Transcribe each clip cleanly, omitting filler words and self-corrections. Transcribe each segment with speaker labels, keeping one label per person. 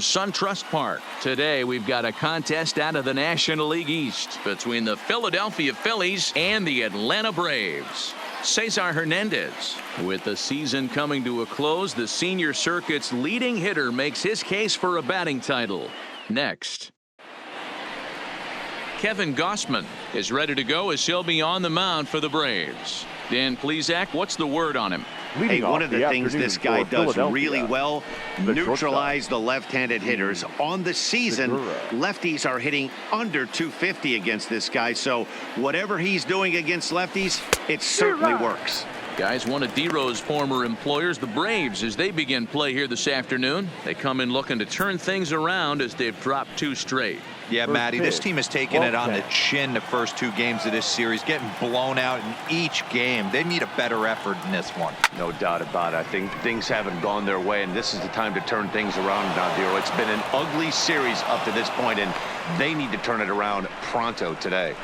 Speaker 1: SunTrust Park. Today we've got a contest out of the National League East between the Philadelphia Phillies and the Atlanta Braves. Cesar Hernandez. With the season coming to a close, the senior circuit's leading hitter makes his case for a batting title. Next. Kevin Gausman is ready to go as he'll be on the mound for the Braves. Dan Plesac, what's the word on him?
Speaker 2: Hey, one of the things this guy does really well, neutralize the left-handed hitters. On the season, lefties are hitting under 250 against this guy, so whatever he's doing against lefties, it certainly works.
Speaker 1: Guys, one of D-Row's former employers, the Braves, as they begin play here this afternoon. They come in looking to turn things around as they've dropped 2 straight.
Speaker 3: Yeah, Matty, this team has taken it on the chin the first 2 games of this series, getting blown out in each game. They need a better effort in this one.
Speaker 2: No doubt about it. I think things haven't gone their way, and this is the time to turn things around now, D-Row. It's been an ugly series up to this point, and they need to turn it around pronto today.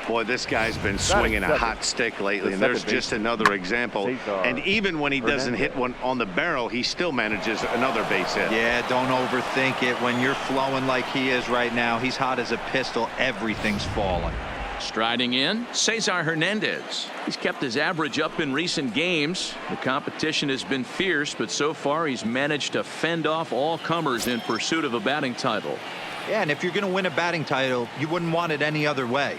Speaker 2: Boy, this guy's been swinging a hot stick lately, and there's just another example. And even when he doesn't hit one on the barrel, he still manages another base hit.
Speaker 3: Yeah, don't overthink it. When you're flowing like he is right now, he's hot as a pistol. Everything's falling.
Speaker 1: Striding in, Cesar Hernandez. He's kept his average up in recent games. The competition has been fierce, but so far he's managed to fend off all comers in pursuit of a batting title.
Speaker 3: Yeah, and if you're going to win a batting title, you wouldn't want it any other way.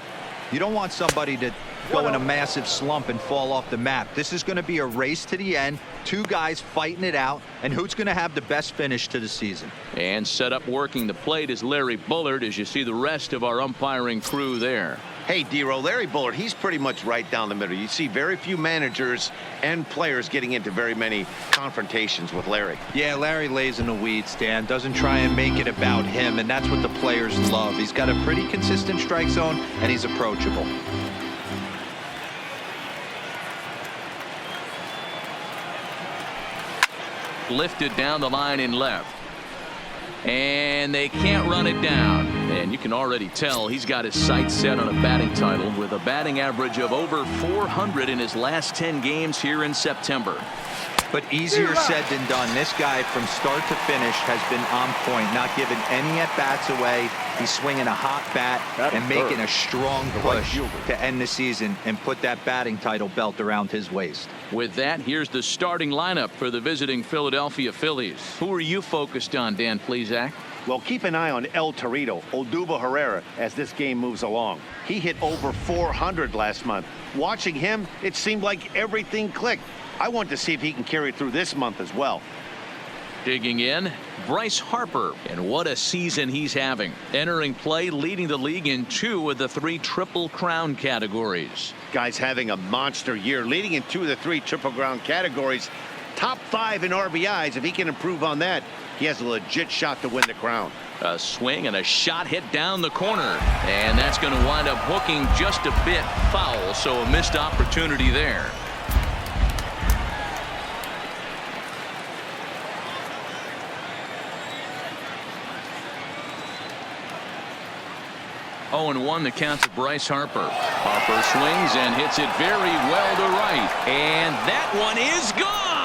Speaker 3: You don't want somebody to go in a massive slump and fall off the map. This is going to be a race to the end. 2 guys fighting it out, and who's going to have the best finish to the season.
Speaker 1: And set up working the plate is Larry Bullard, as you see the rest of our umpiring crew there.
Speaker 2: Hey, D-Row, Larry Bullard, he's pretty much right down the middle. You see very few managers and players getting into very many confrontations with Larry.
Speaker 3: Yeah, Larry lays in the weeds, Dan. Doesn't try and make it about him, and that's what the players love. He's got a pretty consistent strike zone, and he's approachable.
Speaker 1: Lifted down the line in left. And they can't run it down. And you can already tell he's got his sights set on a batting title with a batting average of over 400 in his last 10 games here in September.
Speaker 3: But easier said than done. This guy from start to finish has been on point, not giving any at-bats away. He's swinging a hot bat and making a strong push to end the season and put that batting title belt around his waist.
Speaker 1: With that, here's the starting lineup for the visiting Philadelphia Phillies. Who are you focused on, Dan Plesac?
Speaker 2: Well, keep an eye on El Torito, Odubel Herrera, as this game moves along. He hit over 400 last month. Watching him, it seemed like everything clicked. I want to see if he can carry through this month as well.
Speaker 1: Digging in, Bryce Harper, and what a season he's having. Entering play, leading the league in 2 of the 3 Triple Crown categories.
Speaker 2: Guy's having a monster year, leading in 2 of the 3 Triple Crown categories. Top 5 in RBIs. If he can improve on that, he has a legit shot to win the crown.
Speaker 1: A swing and a shot hit down the corner, and that's going to wind up hooking just a bit foul, so a missed opportunity there. Oh, and 1 the count to Bryce Harper. Harper swings and hits it very well to right. And that one is gone.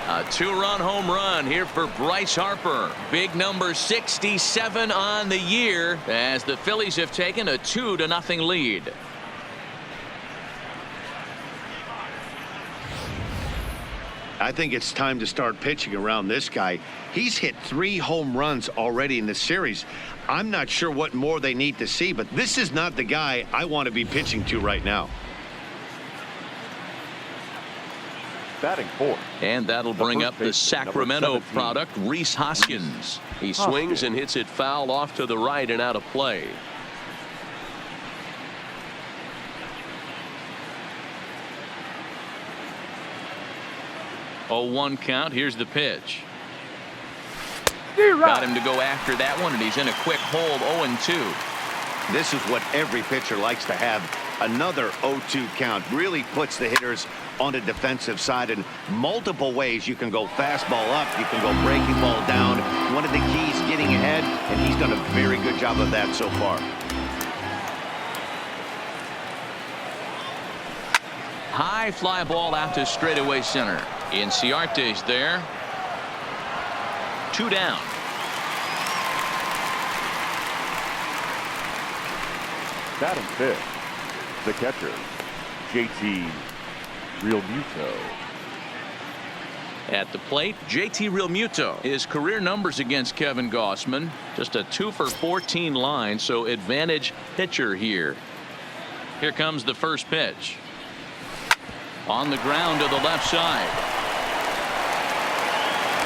Speaker 1: A 2-run home run here for Bryce Harper. Big number 67 on the year as the Phillies have taken a 2-0 lead.
Speaker 2: I think it's time to start pitching around this guy. He's hit 3 home runs already in the series. I'm not sure what more they need to see, but this is not the guy I want to be pitching to right now.
Speaker 4: Batting 4.
Speaker 1: And that'll bring up the Sacramento product, Rhys Hoskins. He swings and hits it foul off to the right and out of play. 0-1 count. Here's the pitch. Got him to go after that one, and he's in a quick hold. 0-2.
Speaker 2: This is what every pitcher likes to have. Another 0-2 count really puts the hitters on the defensive side in multiple ways. You can go fastball up, you can go breaking ball down. One of the keys, getting ahead, and he's done a very good job of that so far.
Speaker 1: high fly ball out to straightaway center. Inciarte's there. 2 down.
Speaker 4: Batting fifth, the catcher, JT Realmuto.
Speaker 1: At the plate, JT Realmuto. His career numbers against Kevin Gausman, just a 2 for 14 line, so advantage pitcher here. Here comes the first pitch. On the ground to the left side.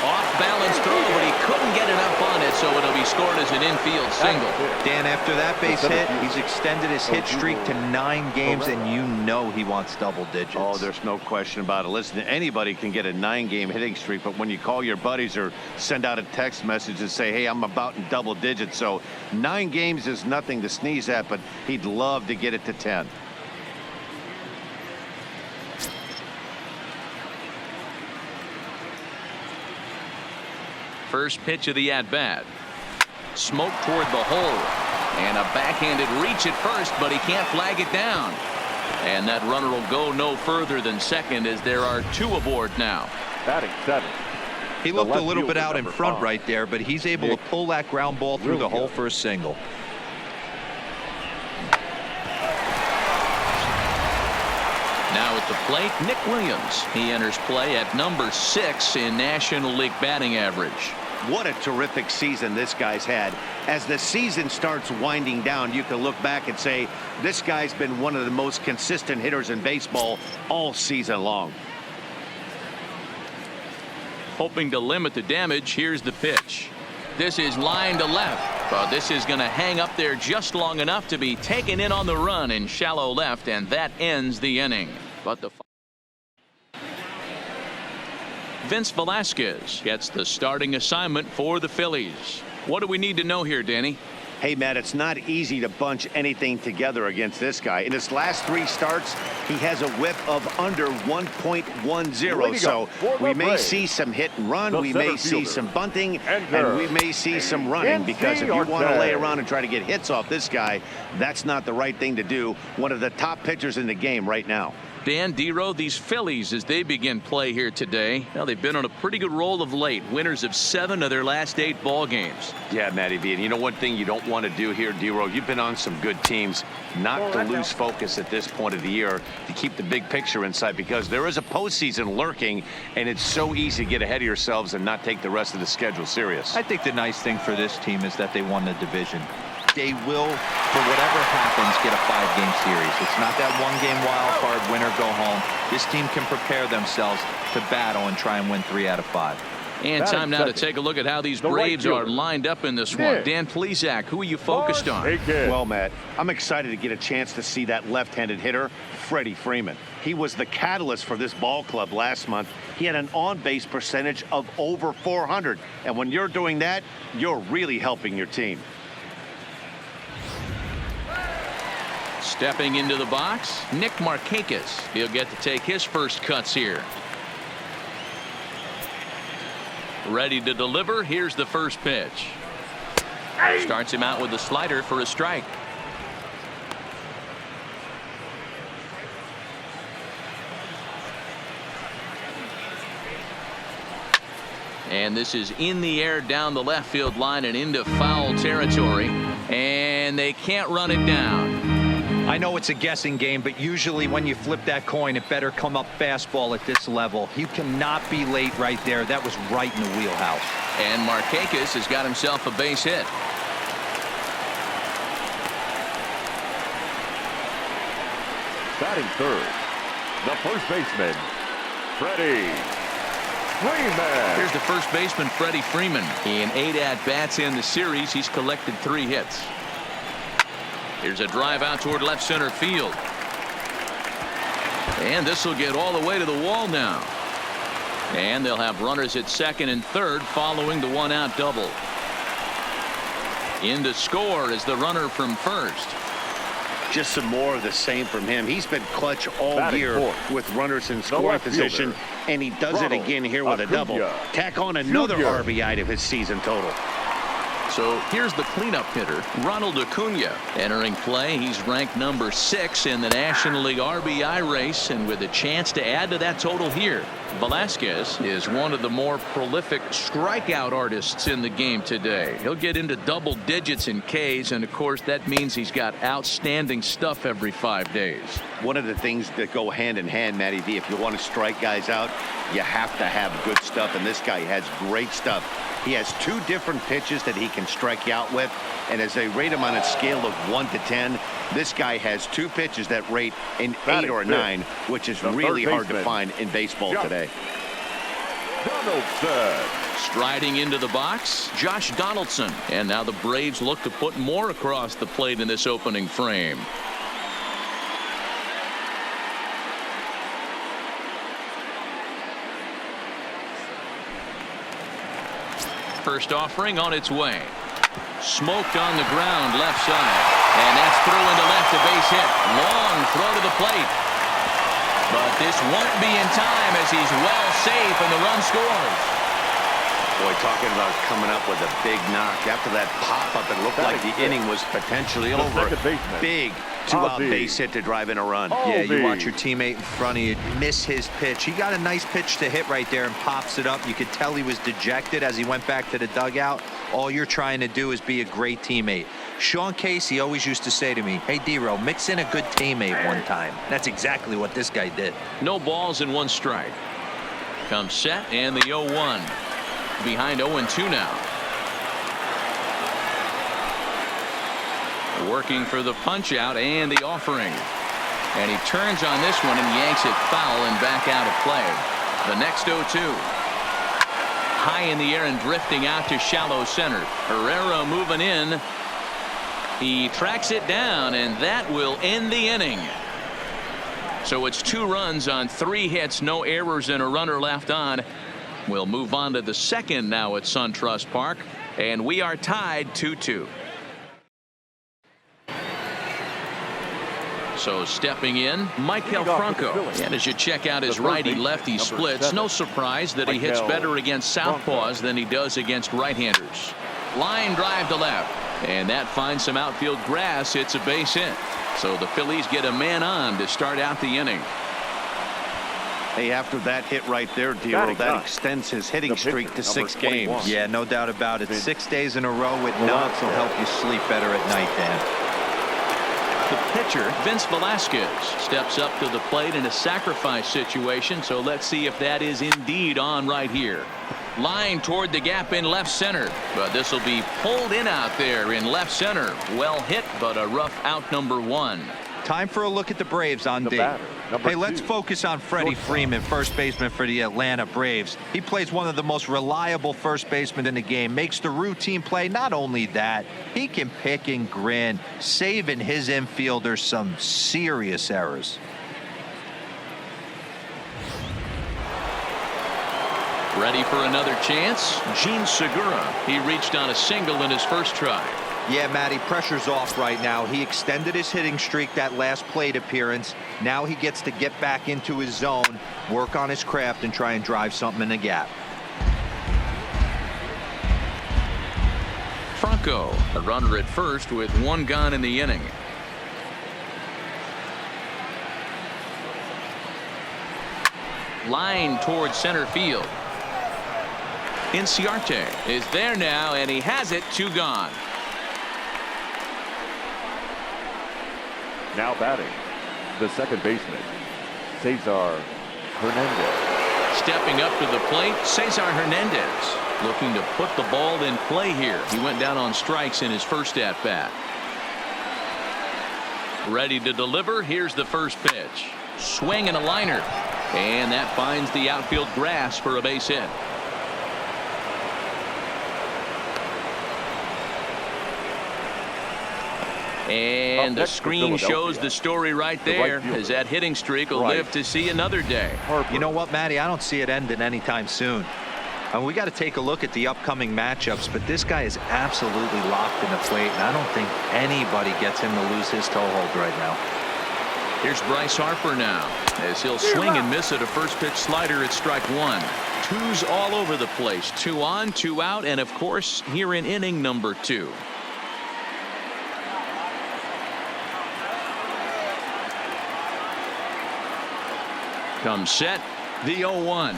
Speaker 1: Off balance throw, but he couldn't get it up on it, so it'll be scored as an infield single.
Speaker 3: Dan, after that base hit, he's extended his hit streak to 9 games, and you know he wants double digits.
Speaker 2: Oh, there's no question about it. Listen, anybody can get a 9-game hitting streak, but when you call your buddies or send out a text message and say, hey, I'm about in double digits, so 9 games is nothing to sneeze at, but he'd love to get it to 10.
Speaker 1: First pitch of the at-bat. Smoke toward the hole. And a backhanded reach at first, but he can't flag it down. And that runner will go no further than second as there are 2 aboard now.
Speaker 4: Batting seventh.
Speaker 3: He looked a little bit
Speaker 4: fielder,
Speaker 3: out in
Speaker 4: number
Speaker 3: front
Speaker 4: 5.
Speaker 3: right there, but he's able to pull that ground ball through the hole for a single.
Speaker 1: Now at the plate, Nick Williams. He enters play at number 6 in National League batting average.
Speaker 2: What a terrific season this guy's had. As the season starts winding down, you can look back and say this guy's been one of the most consistent hitters in baseball all season long.
Speaker 1: Hoping to limit the damage, here's the pitch. This is line to left, but this is going to hang up there just long enough to be taken in on the run in shallow left, and that ends the inning. But the Vince Velasquez gets the starting assignment for the Phillies. What do we need to know here, Danny?
Speaker 2: Hey, Matt, it's not easy to bunch anything together against this guy. In his last 3 starts, he has a whip of under 1.10. So we may see some hit and run. We may see some bunting. And we may see some running. Because if you want to lay around and try to get hits off this guy, that's not the right thing to do. One of the top pitchers in the game right now.
Speaker 1: Dan, D-Row, these Phillies, as they begin play here today, now they've been on a pretty good roll of late. Winners of 7 of their last 8 ball games.
Speaker 2: Yeah, Matty V. And you know one thing you don't want to do here, D-Row, you've been on some good teams. Not to lose focus at this point of the year, to keep the big picture in sight, because there is a postseason lurking, and it's so easy to get ahead of yourselves and not take the rest of the schedule serious.
Speaker 3: I think the nice thing for this team is that they won the division. They will, for whatever happens, get a 5-game series. It's not that 1-game wild card, win or go home. This team can prepare themselves to battle and try and win 3 out of 5.
Speaker 1: And time now to take a look at how these Braves are lined up in this one. Dan Plesac, who are you focused on?
Speaker 2: Well, Matt, I'm excited to get a chance to see that left-handed hitter, Freddie Freeman. He was the catalyst for this ball club last month. He had an on-base percentage of over 400. And when you're doing that, you're really helping your team.
Speaker 1: Stepping into the box, Nick Markakis. He'll get to take his first cuts here. Ready to deliver. Here's the first pitch. Starts him out with a slider for a strike. And this is in the air down the left field line and into foul territory. And they can't run it down.
Speaker 3: I know it's a guessing game, but usually when you flip that coin, it better come up fastball at this level. You cannot be late right there. That was right in the wheelhouse.
Speaker 1: And Markakis has got himself a base hit.
Speaker 4: Batting third, the first baseman, Freddie Freeman.
Speaker 1: Here's the first baseman, Freddie Freeman. In 8 at-bats in the series, he's collected 3 hits. Here's a drive out toward left center field. And this will get all the way to the wall now. And they'll have runners at second and third following the 1-out double. In to score is the runner from first.
Speaker 2: Just some more of the same from him. He's been clutch all year with runners in scoring position, and he does it again here with a double. Tack on another RBI to his season total.
Speaker 1: So here's the cleanup hitter, Ronald Acuna. Entering play, he's ranked number 6 in the National League RBI race, and with a chance to add to that total here. Velasquez is one of the more prolific strikeout artists in the game today. He'll get into double digits in Ks, and of course that means he's got outstanding stuff every 5 days.
Speaker 2: One of the things that go hand in hand, Matty V, if you want to strike guys out, you have to have good stuff, and this guy has great stuff. He has 2 different pitches that he can strike you out with, and as they rate him on a scale of 1 to 10, this guy has 2 pitches that rate an 8 or a 9, which is really hard to find in baseball today.
Speaker 4: Donaldson.
Speaker 1: Striding into the box, Josh Donaldson. And now the Braves look to put more across the plate in this opening frame. First offering on its way. Smoked on the ground left side. And that's through into left, a base hit. Long throw to the plate. But this won't be in time as he's well safe and the run scores.
Speaker 2: Boy, talking about coming up with a big knock. After that pop-up, it looked like the inning was potentially over. Big 2-out base hit to drive in a run.
Speaker 3: Yeah, you watch your teammate in front of you miss his pitch. He got a nice pitch to hit right there and pops it up. You could tell he was dejected as he went back to the dugout. All you're trying to do is be a great teammate. Sean Casey always used to say to me, hey, D-Row, mix in a good teammate one time. That's exactly what this guy did.
Speaker 1: No balls and 1 strike. Comes set and the 0-1. Behind 0-2 now. Working for the punch out and the offering. And he turns on this one and yanks it foul and back out of play. The next 0-2. High in the air and drifting out to shallow center. Herrera moving in. He tracks it down, and that will end the inning. So it's 2 runs on 3 hits, no errors, and a runner left on. We'll move on to the second now at SunTrust Park, and we are tied 2-2. So stepping in, Maikel Franco. And as you check out his righty-lefty splits, no surprise that he hits better against southpaws than he does against right-handers. Line drive to left, and that finds some outfield grass. It's a base hit. So the Phillies get a man on to start out the inning.
Speaker 2: Hey, after that hit right there, D-Row, that extends his hitting streak to 6 games.
Speaker 3: Yeah, no doubt about it. 6 days in a row with knocks will help you sleep better at night, Dan.
Speaker 1: The pitcher, Vince Velasquez, steps up to the plate in a sacrifice situation, so let's see if that is indeed on right here. Line toward the gap in left center, but this will be pulled in out there in left center. Well hit, but a rough out, number 1.
Speaker 3: Time for a look at the Braves on D. Hey, let's focus on Freddie Freeman, first baseman for the Atlanta Braves. He plays one of the most reliable first basemen in the game, makes the routine play. Not only that, he can pick and grin, saving his infielders some serious errors.
Speaker 1: Ready for another chance? Gene Segura. He reached on a single in his first try.
Speaker 3: Yeah, Matty, pressure's off right now. He extended his hitting streak that last plate appearance. Now he gets to get back into his zone, work on his craft, and try and drive something in the gap.
Speaker 1: Franco, a runner at first with 1 gone in the inning. Line towards center field. Inciarte is there now, and he has it. 2 gone.
Speaker 4: Now batting, the second baseman, Cesar Hernandez.
Speaker 1: Stepping up to the plate, Cesar Hernandez looking to put the ball in play here. He went down on strikes in his first at bat. Ready to deliver. Here's the first pitch. Swing and a liner, and that finds the outfield grass for a base hit. And the screen shows the story right there, as that hitting streak will live to see another day.
Speaker 3: You know what, Matty? I don't see it ending anytime soon. And we got to take a look at the upcoming matchups, but this guy is absolutely locked in the plate, and I don't think anybody gets him to lose his toehold right now.
Speaker 1: Here's Bryce Harper now, as he'll swing and miss at a first pitch slider at strike one. Twos all over the place. 2 on, 2 out, and of course here in inning number 2. Comes set, the 0-1.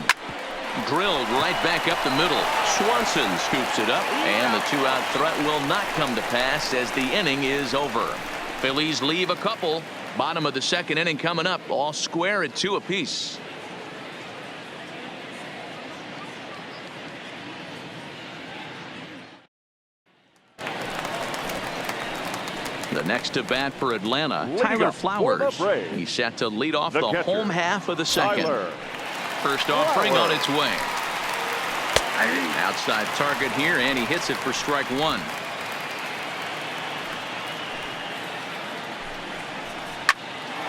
Speaker 1: Drilled right back up the middle. Swanson scoops it up, and the 2-out threat will not come to pass as the inning is over. Phillies leave a couple. Bottom of the second inning coming up, all square at 2 apiece. The next to bat for Atlanta, Tyler Flowers. He's set to lead off the home half of the second. First offering on its way. Outside target here, and he hits it for strike one.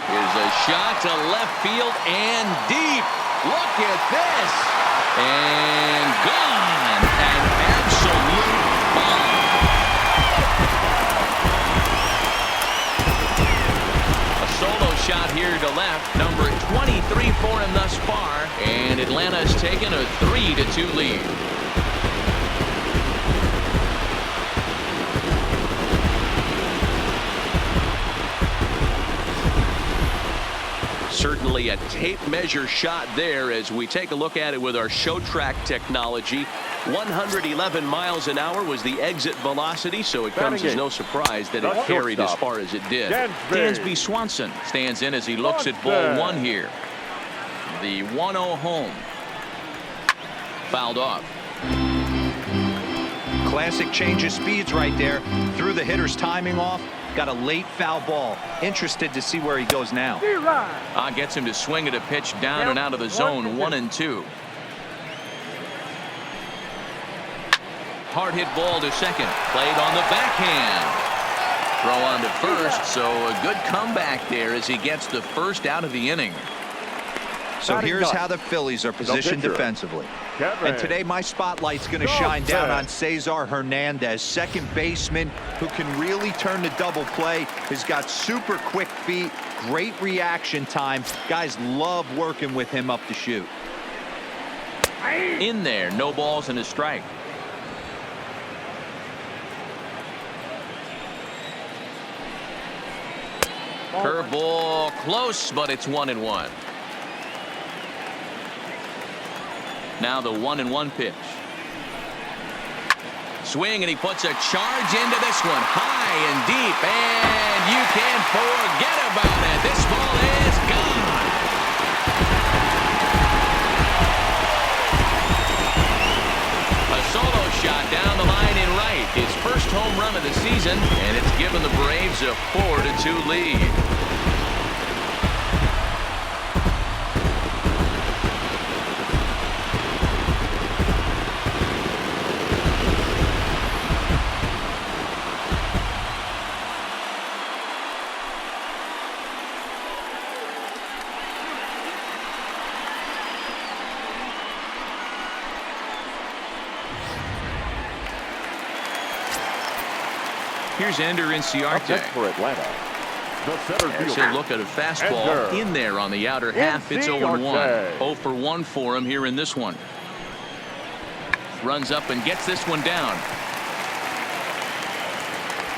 Speaker 1: Here's a shot to left field and deep. Look at this. And gone. An absolute bomb. A solo shot here to left. Number 23 for him thus far. And Atlanta has taken a 3-2 lead. Certainly a tape measure shot there as we take a look at it with our show track technology. 111 miles an hour was the exit velocity, so it comes as no surprise that it carried as far as it did. Dansby Swanson stands in as he looks at ball one here. The 1-0 home. Fouled off.
Speaker 3: Classic change of speeds right there. Threw the hitter's timing off. Got a late foul ball. Interested to see where he goes now.
Speaker 1: Gets him to swing at a pitch down and out of the zone. 1-2. Hard hit ball to second. Played on the backhand. Throw on to first. So a good comeback there as he gets the first out of the inning.
Speaker 3: So here's how the Phillies are positioned defensively. And today my spotlight's going to shine down on Cesar Hernandez, second baseman who can really turn the double play. Has got super quick feet, great reaction time. Guys love working with him up the chute.
Speaker 1: In there, no balls and a strike. Curveball close, but it's 1-1. Now the 1-1 pitch. Swing, and he puts a charge into this one. High and deep, and you can forget about it. This ball is gone. A solo shot down the line in right. His first home run of the season, and it's given the Braves a 4-2 lead. Here's Ender Inciarte.
Speaker 4: For Atlanta, the center
Speaker 1: As
Speaker 4: fielder.
Speaker 1: he'll look at a fastball in there on the outer half. It's 0-1. 0 for 1 for him here in this one. Runs up and gets this one down.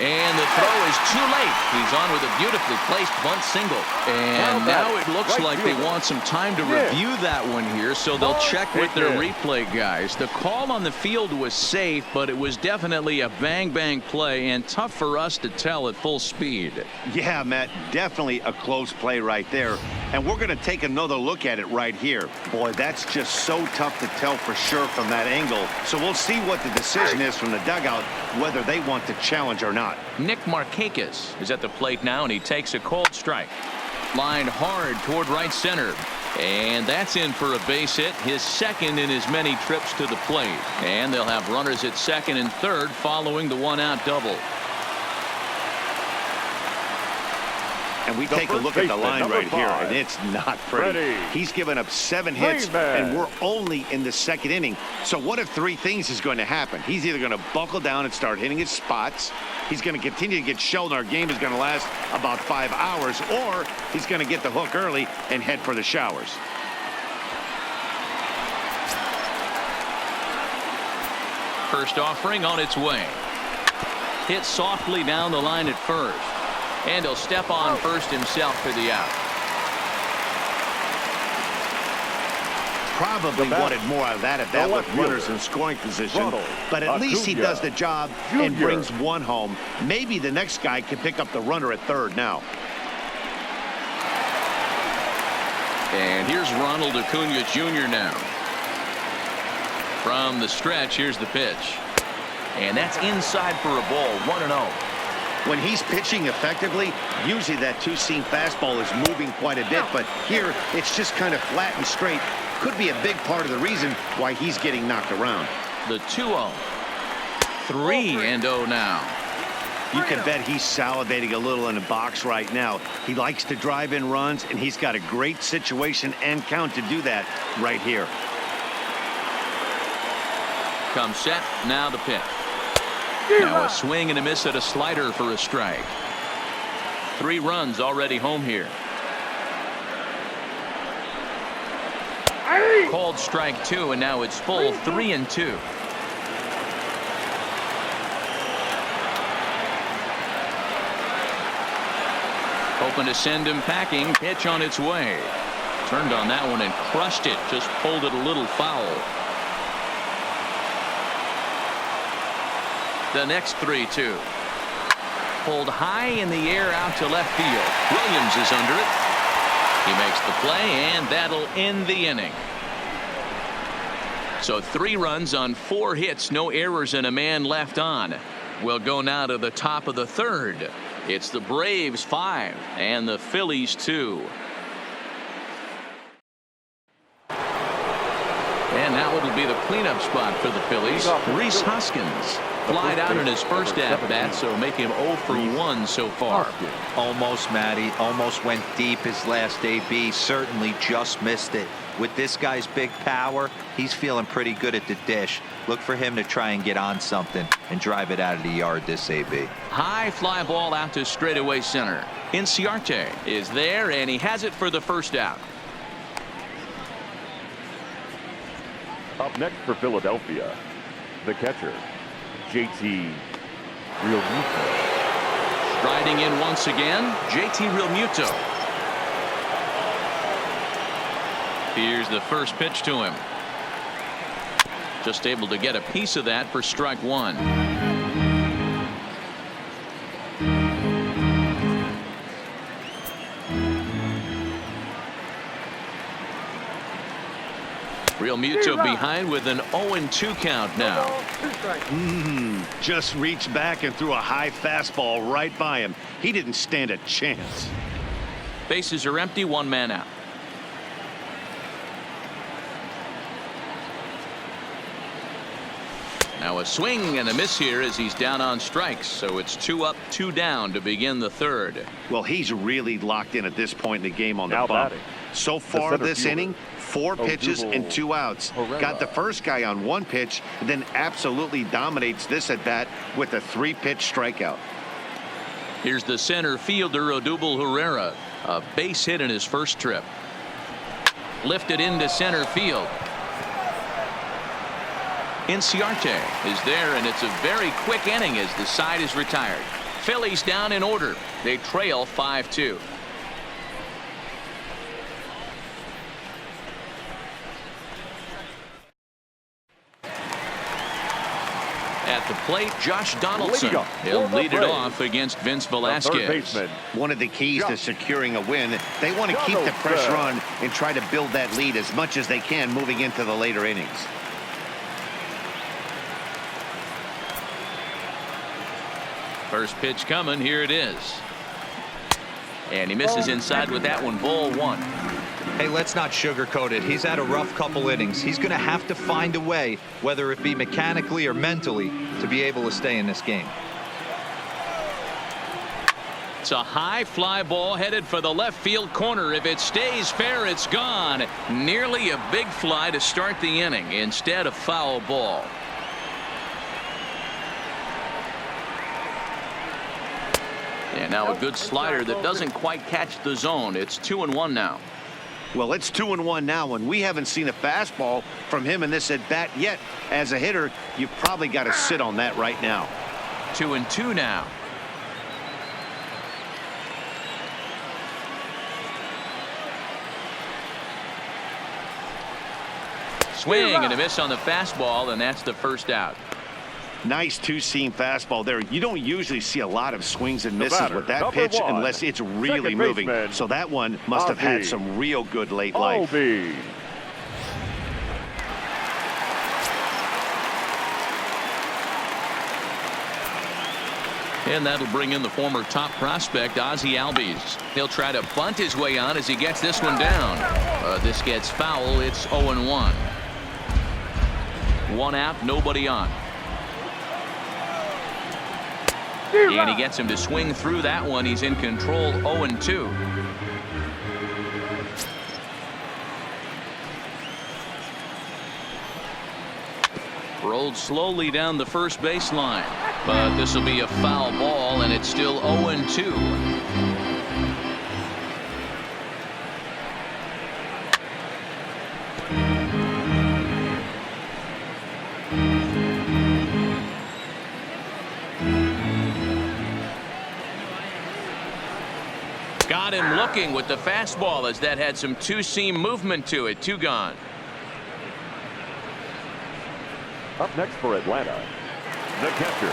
Speaker 1: And the throw is too late. He's on with a beautifully placed bunt single. And now it looks like they want some time to review that one here, so they'll check with their replay guys. The call on the field was safe, but it was definitely a bang-bang play and tough for us to tell at full speed.
Speaker 2: Yeah, Matt, definitely a close play right there. And we're going to take another look at it right here. Boy, that's just so tough to tell for sure from that angle. So we'll see what the decision is from the dugout, whether they want to challenge or not.
Speaker 1: Nick Markakis is at the plate now, and he takes a cold strike. Lined hard toward right center. And that's in for a base hit, his second in as many trips to the plate. And they'll have runners at second and third following the one-out double.
Speaker 2: And we take a look at the line right here, and it's not pretty.
Speaker 4: Ready.
Speaker 2: He's given up 7 hits, and we're only in the 2nd inning. So what if 3 things is going to happen? He's either going to buckle down and start hitting his spots, he's going to continue to get shelled, and our game is going to last about 5 hours, or he's going to get the hook early and head for the showers.
Speaker 1: First offering on its way. Hit softly down the line at first. And he'll step on first himself for the out.
Speaker 2: Probably wanted more out of that at that with runners in scoring position. But at least he does the job and brings 1 home. Maybe the next guy can pick up the runner at 3rd now.
Speaker 1: And here's Ronald Acuna Jr. now. From the stretch, here's the pitch. And that's inside for a ball, 1-0.
Speaker 2: When he's pitching effectively, usually that 2-seam fastball is moving quite a bit, but here it's just kind of flat and straight. Could be a big part of the reason why he's getting knocked around.
Speaker 1: The 2-0. 3-0 now.
Speaker 2: You can bet he's salivating a little in the box right now. He likes to drive in runs, and he's got a great situation and count to do that right here.
Speaker 1: Come set, now the pitch. Now a swing and a miss at a slider for a strike. 3 runs already home here. Called strike 2, and now it's full 3-2. Hoping to send him packing. Pitch on its way. Turned on that one and crushed it. Just pulled it a little foul. The next 3-2. Pulled high in the air out to left field. Williams is under it. He makes the play, and that'll end the inning. So 3 runs on 4 hits, no errors, and a man left on. We'll go now to the top of the 3rd. It's the Braves 5 and the Phillies 2. And now it'll be the cleanup spot for the Phillies. Rhys Hoskins flied out in his first at-bat, so make him 0 for 1 so far.
Speaker 3: Almost, Matty. Almost went deep his last AB. Certainly just missed it. With this guy's big power, he's feeling pretty good at the dish. Look for him to try and get on something and drive it out of the yard this AB.
Speaker 1: High fly ball out to straightaway center. Inciarte is there, and he has it for the first out.
Speaker 4: Up next for Philadelphia, the catcher, JT Realmuto.
Speaker 1: Striding in once again, JT Realmuto. Here's the first pitch to him. Just able to get a piece of that for strike 1. Realmuto behind with an 0-2 count now.
Speaker 2: Just reached back and threw a high fastball right by him. He didn't stand a chance.
Speaker 1: Bases are empty, 1 man out. Now a swing and a miss here as he's down on strikes, so it's 2 up, 2 down to begin the 3rd.
Speaker 2: Well, he's really locked in at this point in the game on the bump. So far this inning, 4 pitches and 2 outs. Got the first guy on 1 pitch, then absolutely dominates this at bat with a 3-pitch strikeout.
Speaker 1: Here's the center fielder, Odubel Herrera, a base hit in his first trip. Lifted into center field. Inciarte is there, and it's a very quick inning as the side is retired. Phillies down in order. They trail 5-2. At the plate, Josh Donaldson. He'll lead it off against Vince Velasquez.
Speaker 2: One of the keys to securing a win, they want to keep the pressure on and try to build that lead as much as they can moving into the later innings.
Speaker 1: First pitch coming. Here it is. And he misses inside with that one. Ball 1.
Speaker 3: Hey, let's not sugarcoat it. He's had a rough couple innings. He's going to have to find a way, whether it be mechanically or mentally, to be able to stay in this game.
Speaker 1: It's a high fly ball headed for the left field corner. If it stays fair, it's gone. Nearly a big fly to start the inning. Instead, a foul ball. And now a good slider that doesn't quite catch the zone. It's 2-1 now.
Speaker 2: Well, it's 2-1 now, and we haven't seen a fastball from him in this at bat yet. As a hitter, you've probably got to sit on that right now.
Speaker 1: 2-2 now. Swing and a miss on the fastball, and that's the first out.
Speaker 2: Nice two-seam fastball there. You don't usually see a lot of swings and misses with that pitch unless it's really moving. So that one must have had some real good late life.
Speaker 1: And that'll bring in the former top prospect, Ozzie Albies. He'll try to bunt his way on as he gets this one down. This gets foul. It's 0-1. One out, nobody on. And he gets him to swing through that one. He's in control. 0-2. Rolled slowly down the first baseline, but this will be a foul ball, and it's still 0-2. Got him looking with the fastball as that had some two-seam movement to it. 2 gone.
Speaker 4: Up next for Atlanta, the catcher.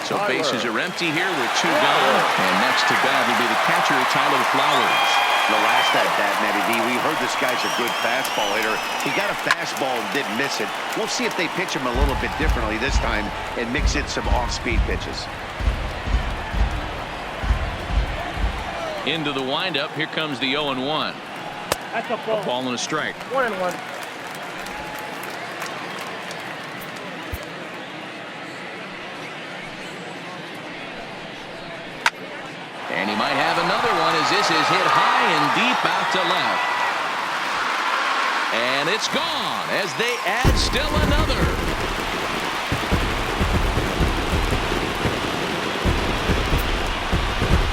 Speaker 1: So bases are empty here with 2 gone. And next to bat will be the catcher, Tyler Flowers.
Speaker 2: The last at bat, Matty D, we heard this guy's a good fastball hitter. He got a fastball and didn't miss it. We'll see if they pitch him a little bit differently this time and mix in some off-speed pitches.
Speaker 1: Into the windup. Here comes the 0-1.
Speaker 5: That's a ball.
Speaker 1: A ball and a strike.
Speaker 5: 1-1.
Speaker 1: And he might have another one as this is hit high and deep out to left. And it's gone as they add still another.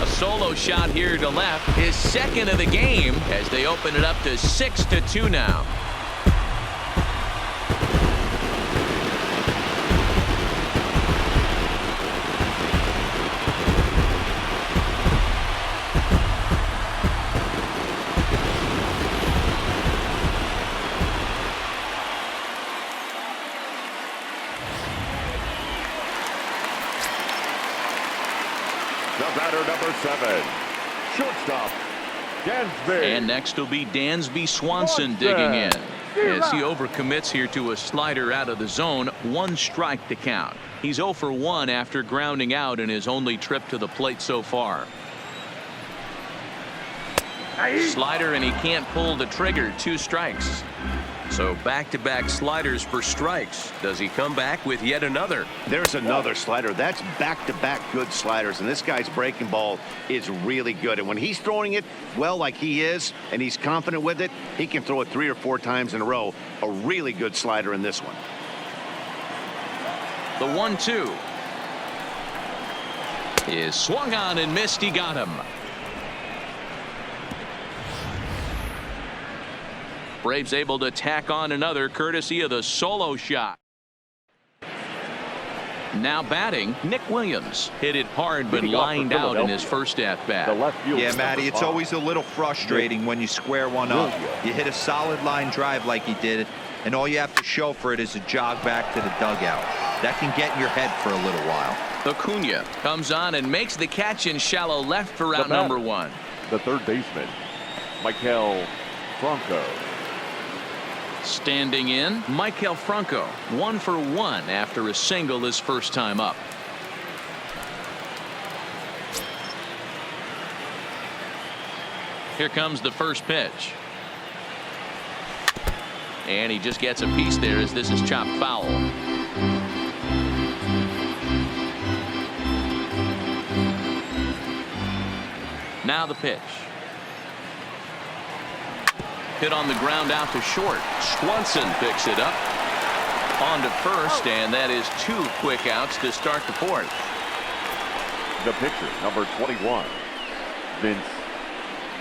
Speaker 1: A solo shot here to left, his second of the game, as they open it up to 6-2 now.
Speaker 4: The batter, number 7, shortstop, Dansby.
Speaker 1: And next will be Dansby Swanson digging in as he overcommits here to a slider out of the zone. 1 strike to count. He's 0 for 1 after grounding out in his only trip to the plate so far. Slider, and he can't pull the trigger. 2 strikes. So back-to-back sliders for strikes. Does he come back with yet another?
Speaker 2: There's another slider. That's back-to-back good sliders, and this guy's breaking ball is really good. And when he's throwing it well like he is, and he's confident with it, he can throw it 3 or 4 times in a row. A really good slider in this one.
Speaker 1: The 1-2 is swung on and missed. He got him. Braves able to tack on another courtesy of the solo shot. Now batting, Nick Williams. Hit it hard but lined out in his first at bat.
Speaker 3: Yeah, Matty, it's always a little frustrating when you square one up. You hit a solid line drive like he did, and all you have to show for it is a jog back to the dugout. That can get in your head for a little while.
Speaker 1: Acuna comes on and makes the catch in shallow left for out number 1.
Speaker 4: The third baseman, Maikel Franco.
Speaker 1: Standing in, Maikel Franco, 1 for 1 after a single his first time up. Here comes the first pitch. And he just gets a piece there as this is chopped foul. Now the pitch. Hit on the ground out to short. Swanson picks it up. On to first, and that is 2 quick outs to start the 4th.
Speaker 4: The pitcher, number 21, Vince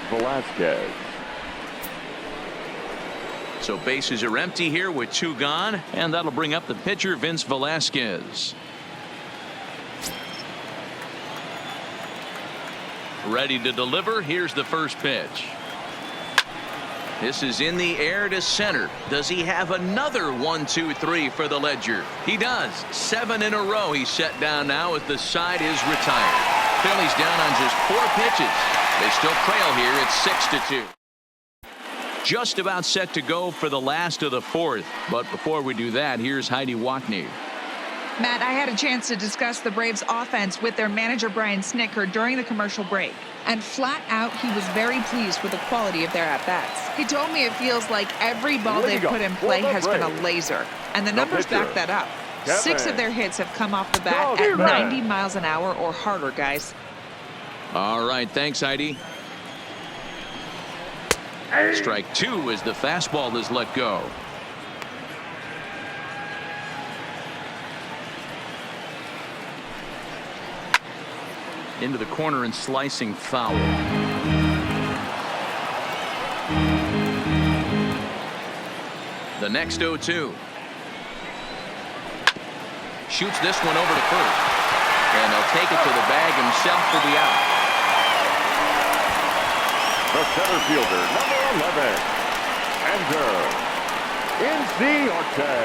Speaker 4: Velasquez.
Speaker 1: So bases are empty here with 2 gone, and that'll bring up the pitcher, Vince Velasquez. Ready to deliver. Here's the first pitch. This is in the air to center. Does he have another 1-2-3 for the Ledger? He does. 7 in a row. He's set down now as the side is retired. Phillies down on just 4 pitches. They still trail here at 6-2. Just about set to go for the last of the 4th. But before we do that, here's Heidi Watney.
Speaker 5: Matt, I had a chance to discuss the Braves offense with their manager Brian Snitker during the commercial break. And flat out, he was very pleased with the quality of their at-bats. He told me it feels like every ball they've put in play has been a laser. And the numbers back that up. 6 of their hits have come off the bat at 90 miles an hour or harder, guys.
Speaker 1: All right, thanks, Heidi. Strike 2 as the fastball is let go. Into the corner and slicing foul. The next 0-2. Shoots this one over to first. And they'll take it to the bag himself for the out.
Speaker 4: The center fielder, number 11, Ender Inciarte.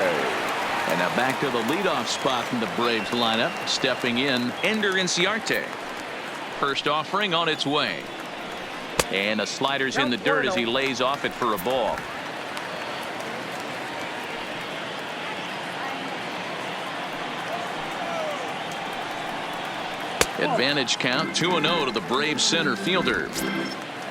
Speaker 1: And now back to the leadoff spot in the Braves lineup. Stepping in, Ender Inciarte. First offering on its way. And the slider's in the dirt as he lays off it for a ball. Advantage count 2-0 to the Braves center fielder.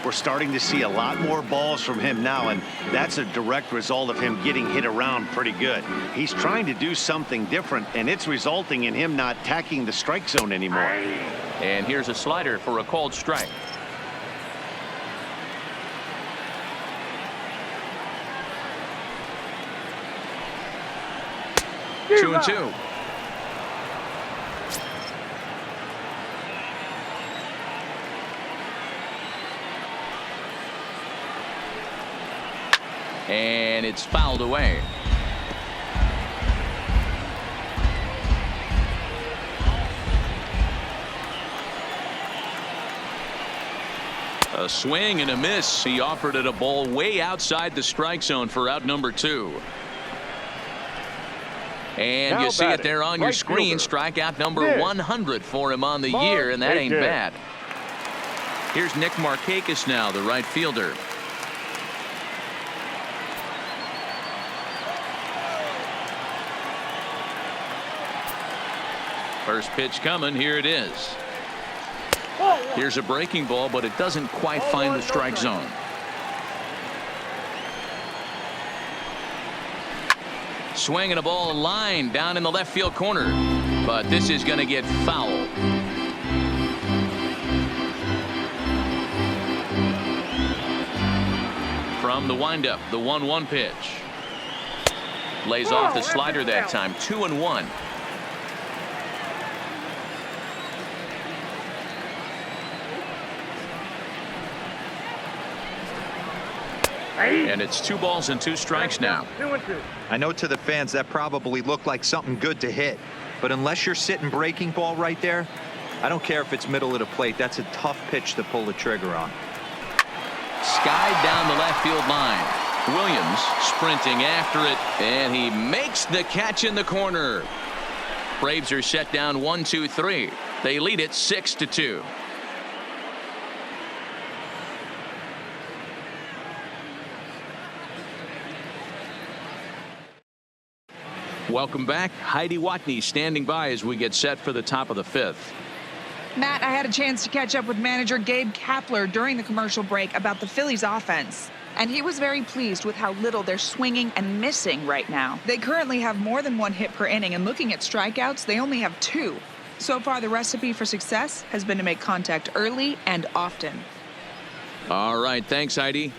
Speaker 2: We're starting to see a lot more balls from him now, and that's a direct result of him getting hit around pretty good. He's trying to do something different, and it's resulting in him not attacking the strike zone anymore.
Speaker 1: And here's a slider for a called strike. Two and two. And it's fouled away. A swing and a miss. He offered it a ball way outside the strike zone for out number 2. And
Speaker 4: now
Speaker 1: you see it there on your screen. Strikeout number 100 for him on the year, and that ain't bad. Here's Nick Markakis now, the right fielder. First pitch coming. Here it is. Here's a breaking ball, but it doesn't quite find the strike zone. Swinging a ball line down in the left field corner, but this is going to get foul. From the windup, the 1-1 pitch. Lays off the slider that time. 2-1. And it's 2 balls and 2 strikes now.
Speaker 3: I know to the fans that probably looked like something good to hit, but unless you're sitting breaking ball right there, I don't care if it's middle of the plate. That's a tough pitch to pull the trigger on.
Speaker 1: Skied down the left field line. Williams sprinting after it, and he makes the catch in the corner. Braves are set down 1-2-3. They lead it 6-2. Welcome back. Heidi Watney standing by as we get set for the top of the 5th.
Speaker 5: Matt, I had a chance to catch up with manager Gabe Kapler during the commercial break about the Phillies offense. And he was very pleased with how little they're swinging and missing right now. They currently have more than 1 hit per inning, and looking at strikeouts, they only have 2. So far, the recipe for success has been to make contact early and often.
Speaker 1: All right, thanks, Heidi.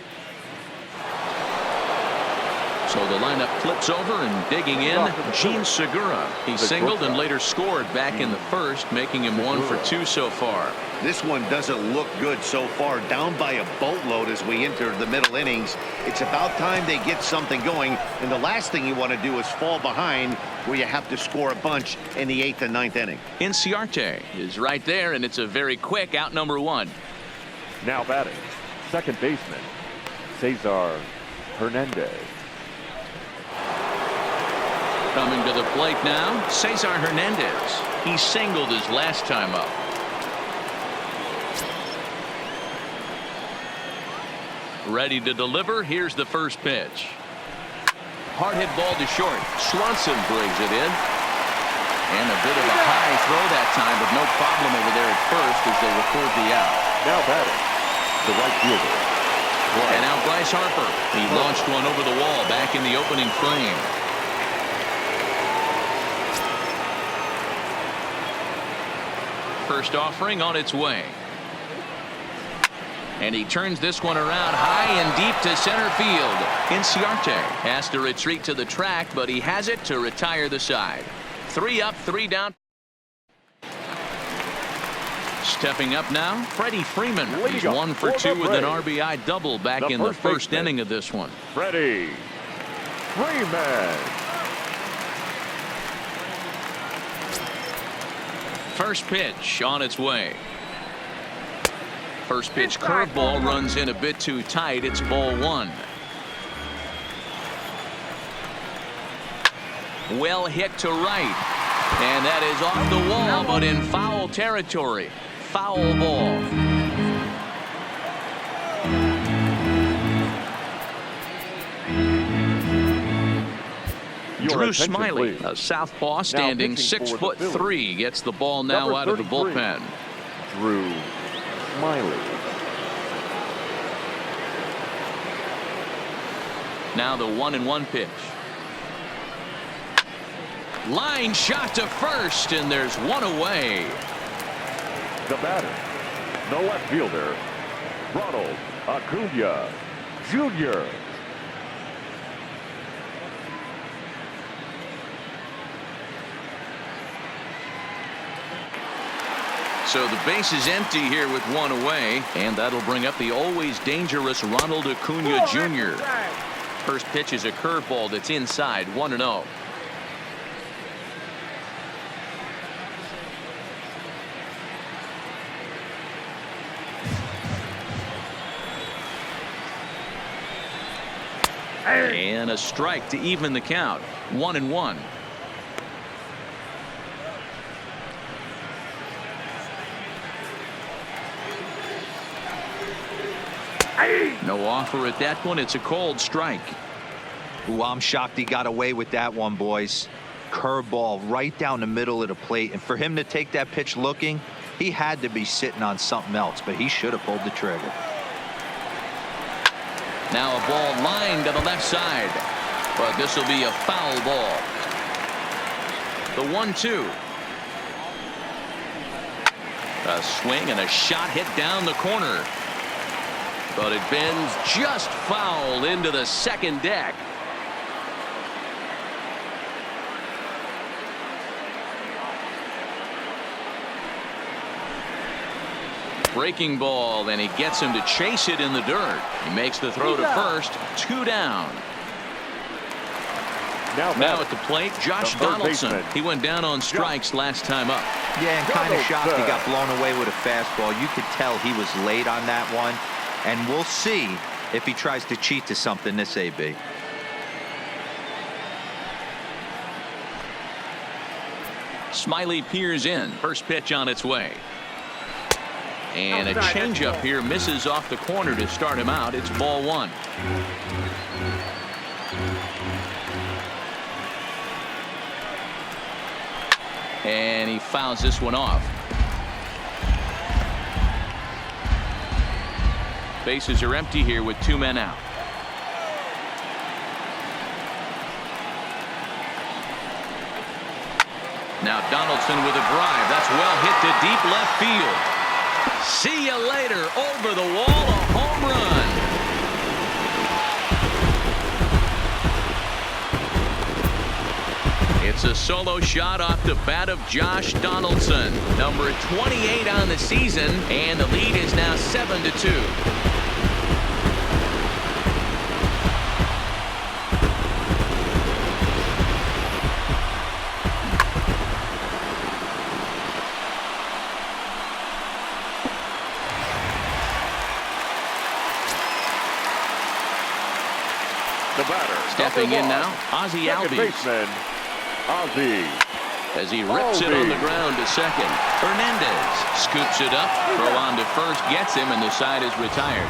Speaker 1: So the lineup flips over and digging in, Gene Segura. He singled and later scored back in the first, making him 1 for 2 so far.
Speaker 2: This one doesn't look good so far. Down by a boatload as we enter the middle innings. It's about time they get something going. And the last thing you want to do is fall behind where you have to score a bunch in the 8th and 9th inning.
Speaker 1: Inciarte is right there, and it's a very quick out number 1.
Speaker 4: Now batting, second baseman, Cesar Hernandez.
Speaker 1: Coming to the plate now, Cesar Hernandez. He singled his last time up. Ready to deliver. Here's the first pitch. Hard hit ball to short. Swanson brings it in. And a bit of a high throw that time, but no problem over there at first as they record the out.
Speaker 4: Now batting, the right fielder.
Speaker 1: And now Bryce Harper. He launched one over the wall back in the opening frame. First offering on its way. And he turns this one around high and deep to center field. Inciarte has to retreat to the track, but he has it to retire the side. 3 up, 3 down. Stepping up now, Freddie Freeman. He's 1 for 2 with an RBI double back in the first inning of this one.
Speaker 4: Freddie Freeman.
Speaker 1: First pitch on its way. First pitch curveball runs in a bit too tight. It's ball 1. Well hit to right. And that is off the wall, but in foul territory. Foul ball. Drew Smiley, a southpaw standing 6'3", gets the ball now out of the bullpen.
Speaker 4: Drew Smiley.
Speaker 1: Now the 1-1 pitch. Line shot to first, and there's one away.
Speaker 4: The batter, the left fielder, Ronald Acuna Jr.
Speaker 1: So the base is empty here with one away, and that'll bring up the always dangerous Ronald Acuna Jr. First pitch is a curveball that's inside, 1-0. And a strike to even the count. 1-1. No offer at that one. It's a cold strike.
Speaker 3: Ooh, I'm shocked he got away with that one, boys. Curveball right down the middle of the plate. And for him to take that pitch looking, he had to be sitting on something else, but he should have pulled the trigger.
Speaker 1: Now a ball lined to the left side, but this will be a foul ball. The 1-2. A swing and a shot hit down the corner, but it bends just foul into the second deck. Breaking ball, and he gets him to chase it in the dirt. He makes the throw to first. 2 down. Now at the plate, Josh Donaldson. He went down on strikes last time up.
Speaker 3: Yeah, and kind of shocked he got blown away with a fastball. You could tell he was late on that one. And we'll see if he tries to cheat to something this AB.
Speaker 1: Smiley peers in. First pitch on its way. And a changeup here misses off the corner to start him out. It's ball 1. And he fouls this one off. Bases are empty here with 2 men out. Now Donaldson with a drive. That's well hit to deep left field. See you later. Over the wall, a home It's a solo shot off the bat of Josh Donaldson, number 28 on the season, and the lead is now 7-2.
Speaker 4: The batter.
Speaker 1: Stepping in now, Ozzie
Speaker 4: Second
Speaker 1: Albies.
Speaker 4: baseman, Ozzie.
Speaker 1: As he rips it on the ground to second. Hernandez scoops it up. Throw on to first gets him, and the side is retired.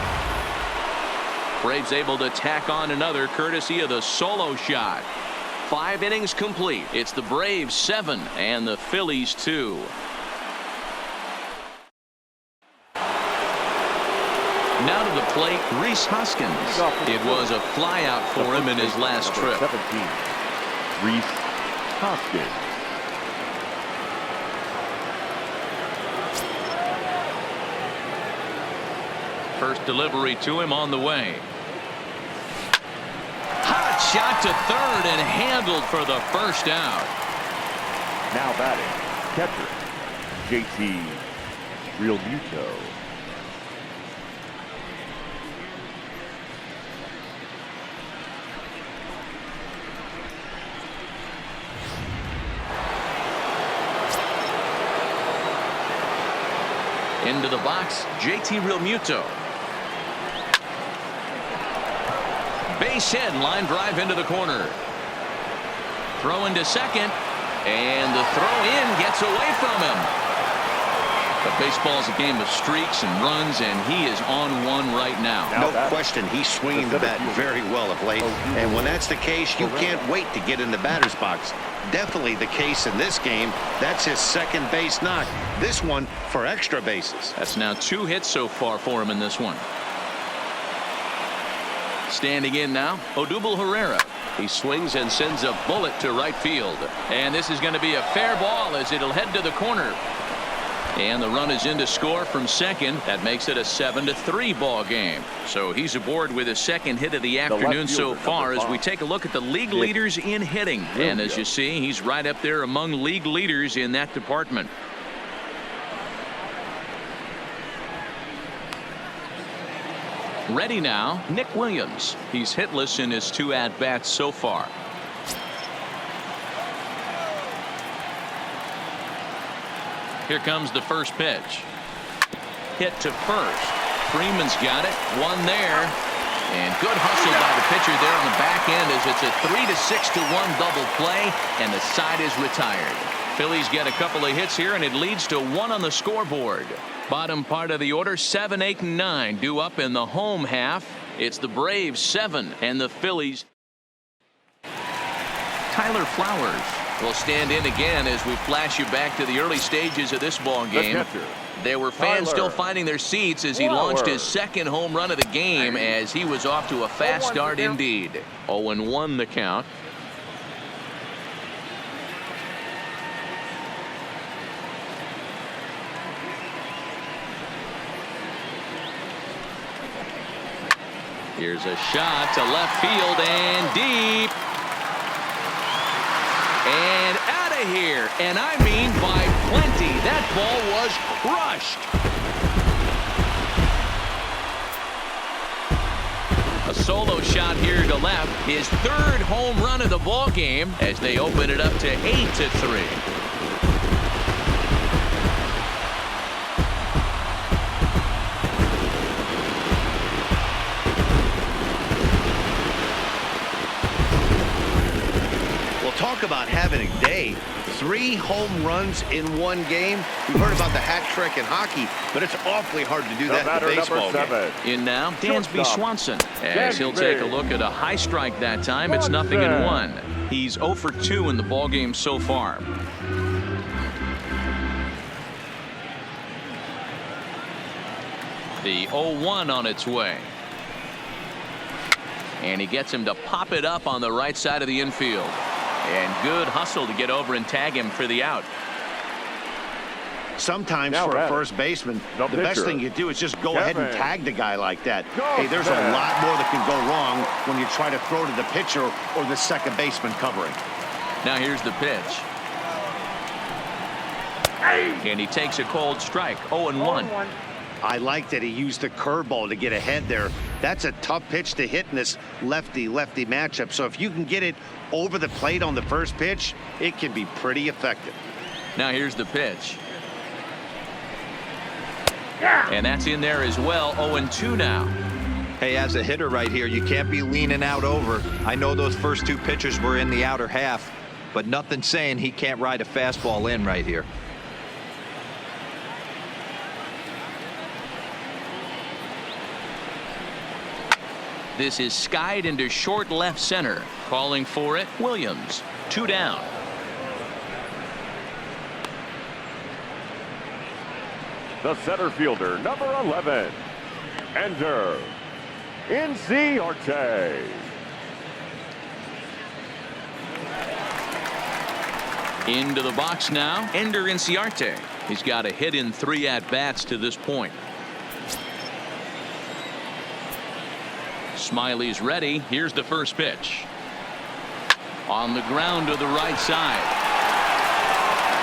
Speaker 1: Braves able to tack on another courtesy of the solo shot. 5 innings complete. It's the Braves 7 and the Phillies 2. Now to the plate, Rhys Hoskins. It was a flyout for him in his last trip.
Speaker 4: 17, Rhys Hoskins.
Speaker 1: First delivery to him on the way. Hot shot to third and handled for the first out.
Speaker 4: Now batting, catcher, JT Realmuto.
Speaker 1: Into the box, JT Realmuto. Base hit, line drive into the corner. Throw into second, and the throw in gets away from him. But baseball's a game of streaks and runs, and he is on one right now.
Speaker 2: No question, he's swinging the bat very well of late. And when that's the case, you can't wait to get in the batter's box. Definitely the case in this game. That's his second base knock. This one for extra bases.
Speaker 1: That's now 2 hits so far for him in this one. Standing in now, Odubel Herrera. He swings and sends a bullet to right field. And this is going to be a fair ball as it'll head to the corner. And the run is in to score from second. That makes it a 7-3 ball game. So he's aboard with his second hit of the afternoon so far as we take a look at the league leaders in hitting. And as you see, he's right up there among league leaders in that department. Ready now, Nick Williams. He's hitless in his 2 at-bats so far. Here comes the first pitch. Hit to first. Freeman's got it. One there. And good hustle by the pitcher there on the back end as it's a 3-6-1 double play, and the side is retired. Phillies get a couple of hits here, and it leads to 1 on the scoreboard. Bottom part of the order, 7, 8, and 9 due up in the home half. It's the Braves 7 and the Phillies. Tyler Flowers will stand in again as we flash you back to the early stages of this ball game. There were fans still finding their seats as he launched his second home run of the game as he was off to a fast start indeed. 0-1 the count. Here's a shot to left field and deep. And out of here. And I mean by plenty. That ball was crushed. A solo shot here to left. His 3rd home run of the ball game as they open it up to 8-3.
Speaker 2: Talk about having a day. 3 home runs in 1 game. We've heard about the hat trick in hockey, but it's awfully hard to do that in a baseball game.
Speaker 1: In now, Dansby Swanson. As he'll take a look at a high strike that time. It's 0-1. He's 0 for 2 in the ball game so far. The 0-1 on its way. And he gets him to pop it up on the right side of the infield. And good hustle to get over and tag him for the out.
Speaker 2: Sometimes for a first baseman, the best thing you do is just go ahead and tag the guy like that. Hey, there's a lot more that can go wrong when you try to throw to the pitcher or the second baseman covering.
Speaker 1: Now here's the pitch. And he takes a cold strike. 0-1.
Speaker 2: I like that he used the curveball to get ahead there. That's a tough pitch to hit in this lefty-lefty matchup. So if you can get it over the plate on the first pitch, it can be pretty effective.
Speaker 1: Now here's the pitch. And that's in there as well. 0-2 now.
Speaker 3: Hey, as a hitter right here, you can't be leaning out over. I know those first two pitches were in the outer half, but nothing saying he can't ride a fastball in right here.
Speaker 1: This is skied into short left center. Calling for it, Williams. 2 down.
Speaker 4: The center fielder, number 11, Ender Inciarte.
Speaker 1: Into the box now, Ender Inciarte. He's got a hit in 3 at-bats to this point. Smiley's ready. Here's the first pitch. On the ground to the right side.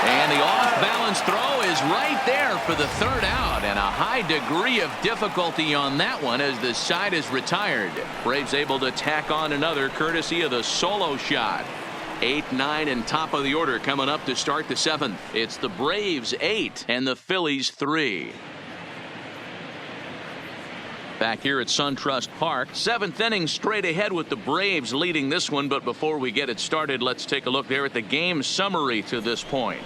Speaker 1: And the off-balance throw is right there for the 3rd out, and a high degree of difficulty on that one as the side is retired. Braves able to tack on another courtesy of the solo shot. 8, 9, and top of the order coming up to start the 7th. It's the Braves 8 and the Phillies 3. Back here at SunTrust Park, 7th inning straight ahead with the Braves leading this one. But before we get it started, let's take a look there at the game summary to this point.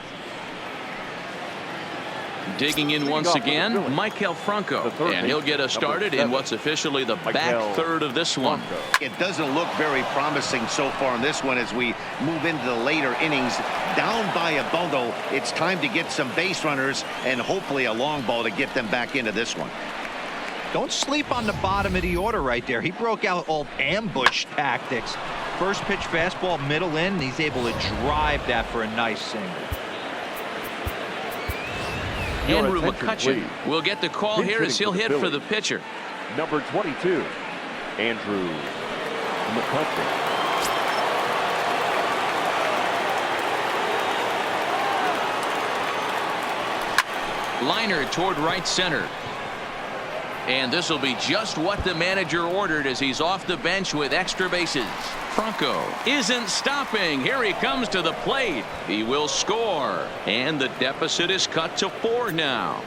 Speaker 1: Digging in once again, Maikel Franco, and he'll get us started in what's officially the back third of this one.
Speaker 2: It doesn't look very promising so far in this one as we move into the later innings. Down by a bundle, it's time to get some base runners and hopefully a long ball to get them back into this one.
Speaker 3: Don't sleep on the bottom of the order right there. He broke out old ambush tactics. First pitch fastball middle in, and he's able to drive that for a nice single.
Speaker 1: Andrew McCutcheon will get the call here as he'll hit for the pitcher.
Speaker 4: Number 22, Andrew McCutcheon.
Speaker 1: Liner toward right center. And this will be just what the manager ordered as he's off the bench with extra bases. Franco isn't stopping. Here he comes to the plate. He will score. And the deficit is cut to 4 now.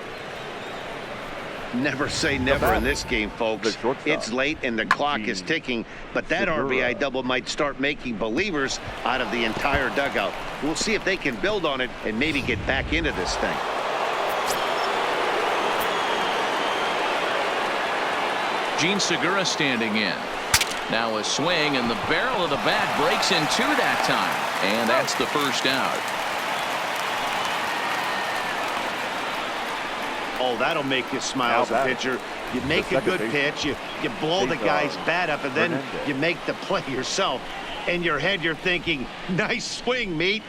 Speaker 2: Never say never in this game, folks. It's late and the clock is ticking, but that RBI double might start making believers out of the entire dugout. We'll see if they can build on it and maybe get back into this thing.
Speaker 1: Gene Segura standing in. Now a swing, and the barrel of the bat breaks in 2 that time. And that's the first out.
Speaker 2: Oh, that'll make you smile as a pitcher. You make a good pitch, you blow the guy's bat up, and then you make the play yourself. In your head, you're thinking, nice swing, meat.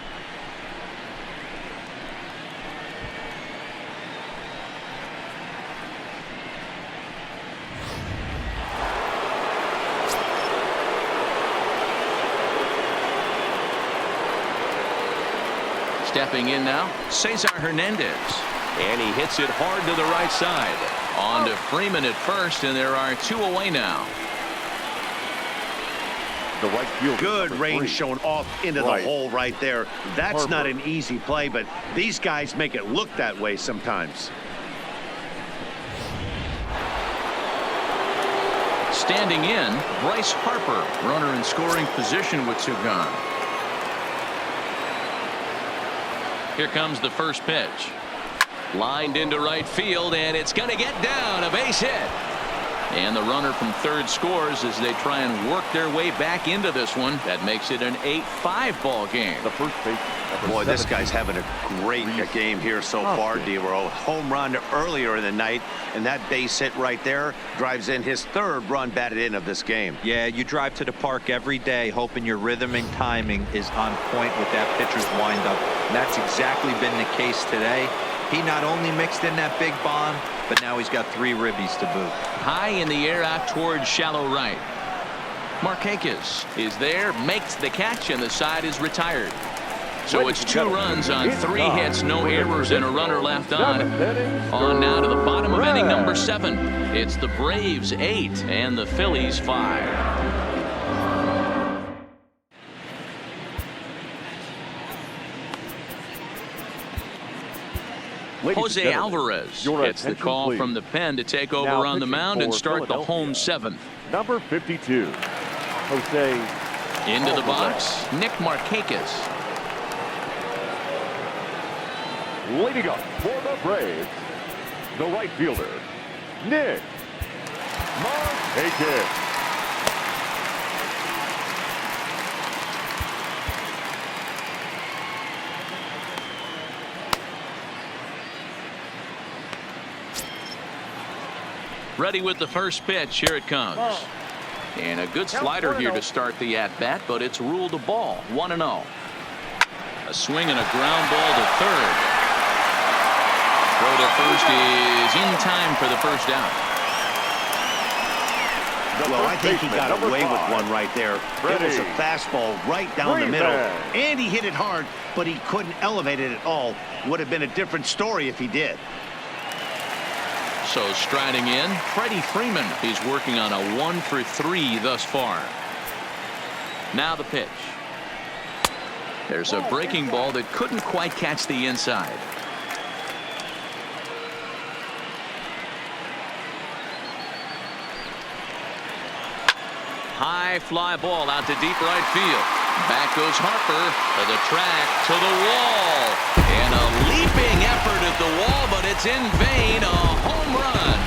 Speaker 1: Stepping in now, Cesar Hernandez. And he hits it hard to the right side. On to Freeman at first, and there are 2 away now.
Speaker 4: The right field.
Speaker 2: Good range shown off into the hole right there. That's not an easy play, but these guys make it look that way sometimes.
Speaker 1: Standing in, Bryce Harper, runner in scoring position with 2 gone. Here comes the first pitch. Lined into right field, and it's going to get down. A base hit. And the runner from third scores as they try and work their way back into this one. That makes it an 8-5 ball game.
Speaker 4: The first base.
Speaker 2: Boy, this guy's having a great game here so far, D-Row. Home run earlier in the night, and that base hit right there drives in his 3rd run batted in of this game.
Speaker 3: Yeah, you drive to the park every day hoping your rhythm and timing is on point with that pitcher's windup. And that's exactly been the case today. He not only mixed in that big bomb, but now he's got 3 ribbies to boot.
Speaker 1: High in the air out towards shallow right. Markakis is there, makes the catch, and the side is retired. So it's 2 runs on 3 hits, no errors, and a runner left on. On now to the bottom of inning number 7. It's the Braves 8 and the Phillies 5. Jose Alvarez gets the call from the pen to take over on the mound and start the home 7th.
Speaker 4: Number 52, Jose.
Speaker 1: Into the box, Nick Markakis.
Speaker 4: Leading up for the Braves, the right fielder, Nick Markakis.
Speaker 1: Ready with the first pitch. Here it comes. And a good slider here to start the at-bat, but it's ruled a ball. 1-0. A swing and a ground ball to third. Throw to first is in time for the first down.
Speaker 2: Well, I think he got away with one right there. It was a fastball right down the middle. And he hit it hard, but he couldn't elevate it at all. Would have been a different story if he did.
Speaker 1: So striding in, Freddie Freeman. He's working on a 1-for-3 thus far. Now the pitch. There's a breaking ball that couldn't quite catch the inside. High fly ball out to deep right field. Back goes Harper to the track, to the wall. And a leaping effort at the wall, but it's in vain. A home run.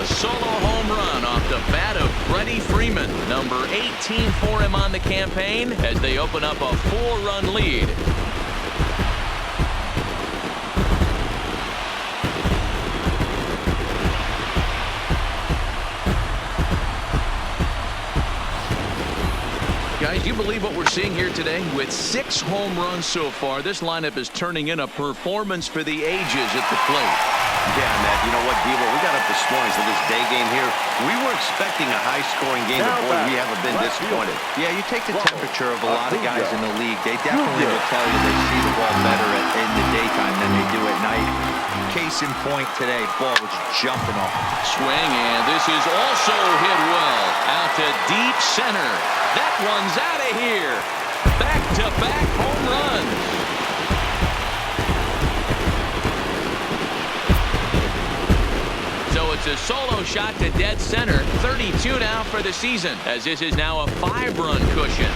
Speaker 1: A solo home run off the bat of Freddie Freeman. Number 18 for him on the campaign as they open up a 4-run lead. Guys, you believe what we're seeing here today? With 6 home runs so far, this lineup is turning in a performance for the ages at the plate.
Speaker 2: Yeah, Matt, you know what, Devo? We got up this morning for this day game here. We were expecting a high-scoring game, but boy, we haven't been disappointed.
Speaker 3: Yeah, you take the temperature of a lot of guys in the league. They definitely will tell you they see the ball better in the daytime than they do at night. Case in point today, ball was jumping off.
Speaker 1: Swing, and this is also hit well. Out to deep center. That one's out of here. Back-to-back home runs. So it's a solo shot to dead center. 32 now for the season, as this is now a 5-run cushion.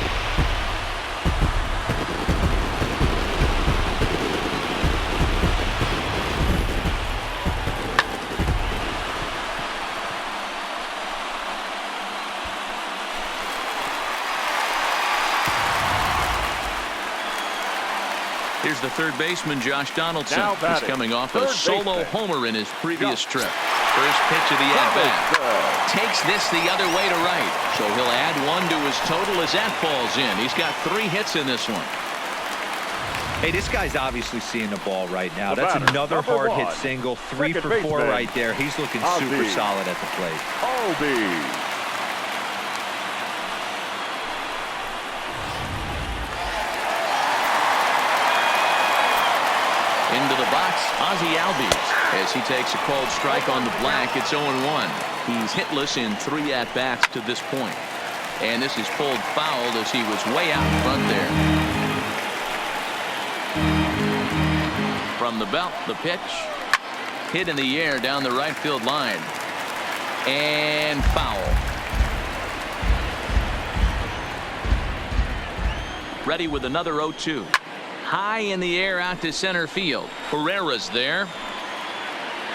Speaker 1: Here's the third baseman, Josh Donaldson. He's coming off a solo homer in his previous trip. First pitch of the at-bat. Takes this the other way to right. So he'll add 1 to his total as that falls in. He's got 3 hits in this one.
Speaker 3: Hey, this guy's obviously seeing the ball right now. That's another hard hit single. 3 for 4 right there. He's looking super solid at the plate.
Speaker 1: Into the box, Ozzie Albies, as he takes a called strike on the black. It's 0-1. He's hitless in 3 at-bats to this point. And this is pulled foul as he was way out front there. From the belt, the pitch. Hit in the air down the right field line. And foul. Ready with another 0-2. High in the air out to center field. Herrera's there.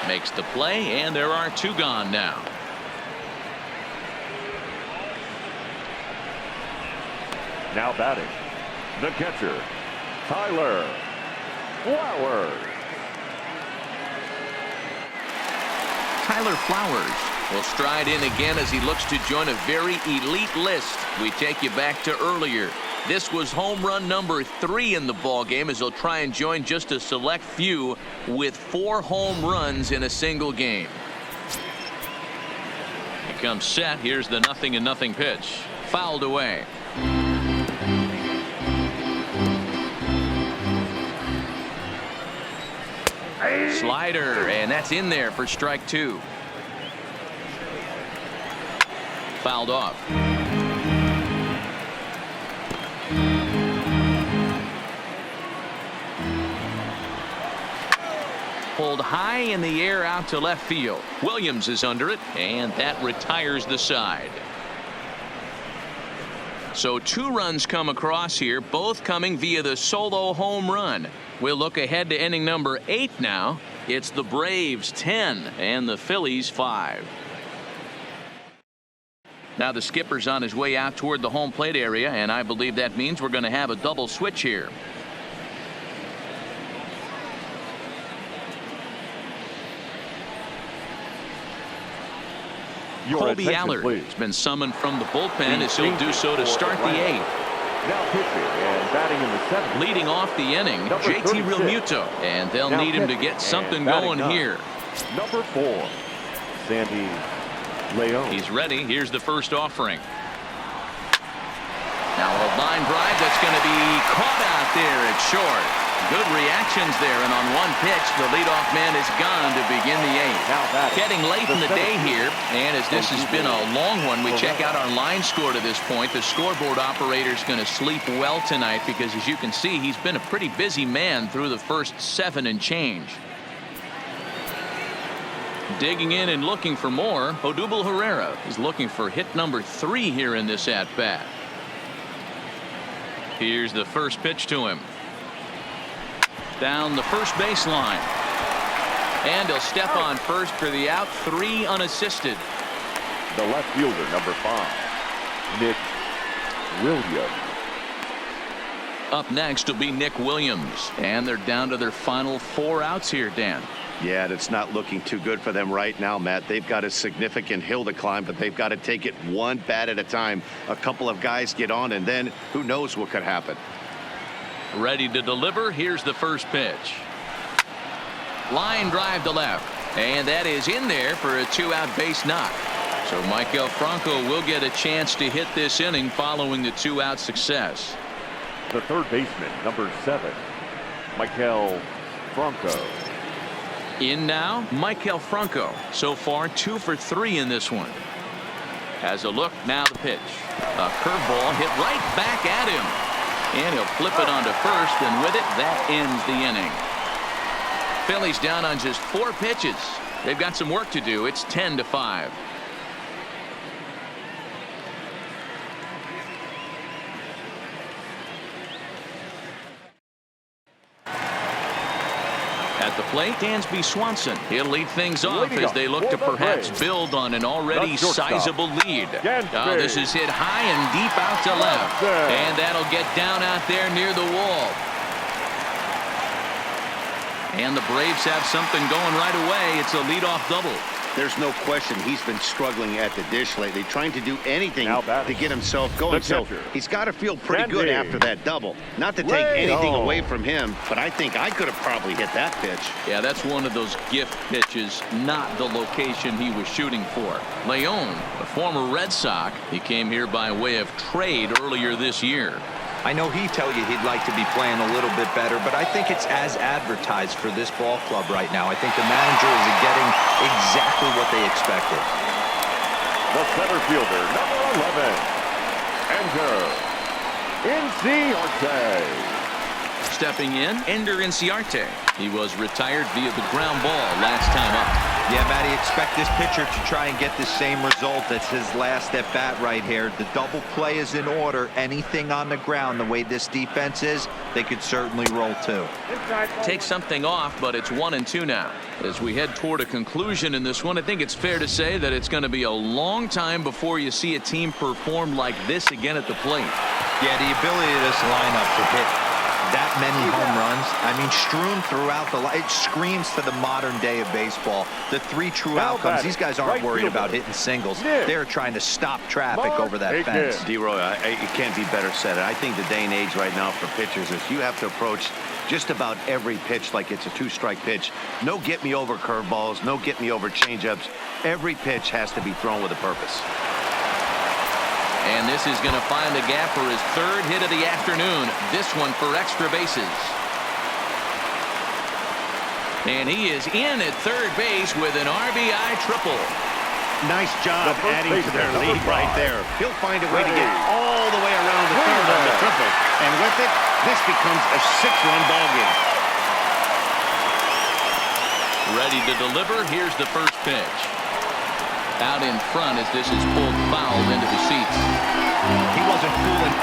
Speaker 1: Makes the play, and there are 2 gone now.
Speaker 4: Now batting, the catcher, Tyler Flowers.
Speaker 1: Tyler Flowers will stride in again as he looks to join a very elite list. We take you back to earlier. This was home run number 3 in the ball game, as he'll try and join just a select few with 4 home runs in a single game. comes set. Here's the 0-0 pitch. Fouled away. Slider, and that's in there for strike 2. Fouled off. Pulled high in the air out to left field. Williams is under it, and that retires the side. So 2 runs come across here, both coming via the solo home run. We'll look ahead to inning number 8 now. It's the Braves 10 and the Phillies 5. Now the skipper's on his way out toward the home plate area, and I believe that means we're going to have a double switch here. Colby Allard has been summoned from the bullpen as he'll do so to start the 8th.
Speaker 4: Now pitching and batting in the 7th.
Speaker 1: Leading off the inning, JT Realmuto, and they'll need him to get something going here.
Speaker 4: Number 4, Sandy Leon.
Speaker 1: He's ready. Here's the first offering. Now a line drive that's going to be caught out there at short. Good reactions there, and on one pitch, the leadoff man is gone to begin the 8th. Getting late in the day here, and as this has been a long one, we check out our line score to this point. The scoreboard operator's going to sleep well tonight because, as you can see, he's been a pretty busy man through the first 7 and change. Digging in and looking for more, Odubel Herrera is looking for hit number 3 here in this at-bat. Here's the first pitch to him. Down the first baseline. And he'll step on first for the out. 3 unassisted.
Speaker 4: The left fielder, number 5, Nick Williams.
Speaker 1: Up next will be Nick Williams. And they're down to their final 4 outs here, Dan.
Speaker 2: Yeah, it's not looking too good for them right now, Matt. They've got a significant hill to climb, but they've got to take it one bat at a time. A couple of guys get on, and then who knows what could happen.
Speaker 1: Ready to deliver. Here's the first pitch. Line drive to left, and that is in there for a 2-out base knock. So Michael Franco will get a chance to hit this inning following the 2-out success.
Speaker 4: The third baseman, number 7, Michael Franco.
Speaker 1: In now, Michael Franco. So far 2 for 3 in this one. Has a look. Now the pitch. A curveball hit right back at him. And he'll flip it onto first, and with it, that ends the inning. Phillies down on just 4 pitches. They've got some work to do. It's 10-5. At the plate, Dansby Swanson. He'll lead things off as they look to perhaps build on an already sizable lead. This is hit high and deep out to left. And that'll get down out there near the wall. And the Braves have something going right away. It's a leadoff double.
Speaker 2: There's no question he's been struggling at the dish lately, trying to do anything to get himself going. So he's got to feel pretty good after that double. Not to take anything away from him, but I think I could have probably hit that pitch.
Speaker 1: Yeah, that's one of those gift pitches, not the location he was shooting for. Leon, a former Red Sox, he came here by way of trade earlier this year.
Speaker 3: I know he'd tell you he'd like to be playing a little bit better, but I think it's as advertised for this ball club right now. I think the manager is getting exactly what they expected.
Speaker 4: The center fielder, number 11, Ender Inciarte.
Speaker 1: Stepping in, Ender Inciarte. He was retired via the ground ball last time up.
Speaker 3: Yeah, Matty, expect this pitcher to try and get the same result. That's his last at bat right here. The double play is in order. Anything on the ground, the way this defense is, they could certainly roll 2.
Speaker 1: Take something off, but it's 1-2 now. As we head toward a conclusion in this one, I think it's fair to say that it's going to be a long time before you see a team perform like this again at the plate.
Speaker 3: Yeah, the ability of this lineup to hit that many home runs, I mean, strewn throughout the line. It screams to the modern day of baseball. The 3 true outcomes. These guys aren't worried about hitting singles. They're trying to stop traffic over that fence.
Speaker 2: D-Roy, it can't be better said. I think the day and age right now for pitchers is you have to approach just about every pitch like it's a 2-strike pitch. No get-me-over curveballs, no get-me-over changeups. Every pitch has to be thrown with a purpose.
Speaker 1: And this is going to find the gap for his third hit of the afternoon. This one for extra bases. And he is in at third base with an RBI triple.
Speaker 2: Nice job adding to their lead right there. He'll find a way to get all the way around the third on the triple. And with it, this becomes a 6-run ball game.
Speaker 1: Ready to deliver. Here's the first pitch. Out in front as this is pulled foul into the seats.
Speaker 2: He wasn't fooling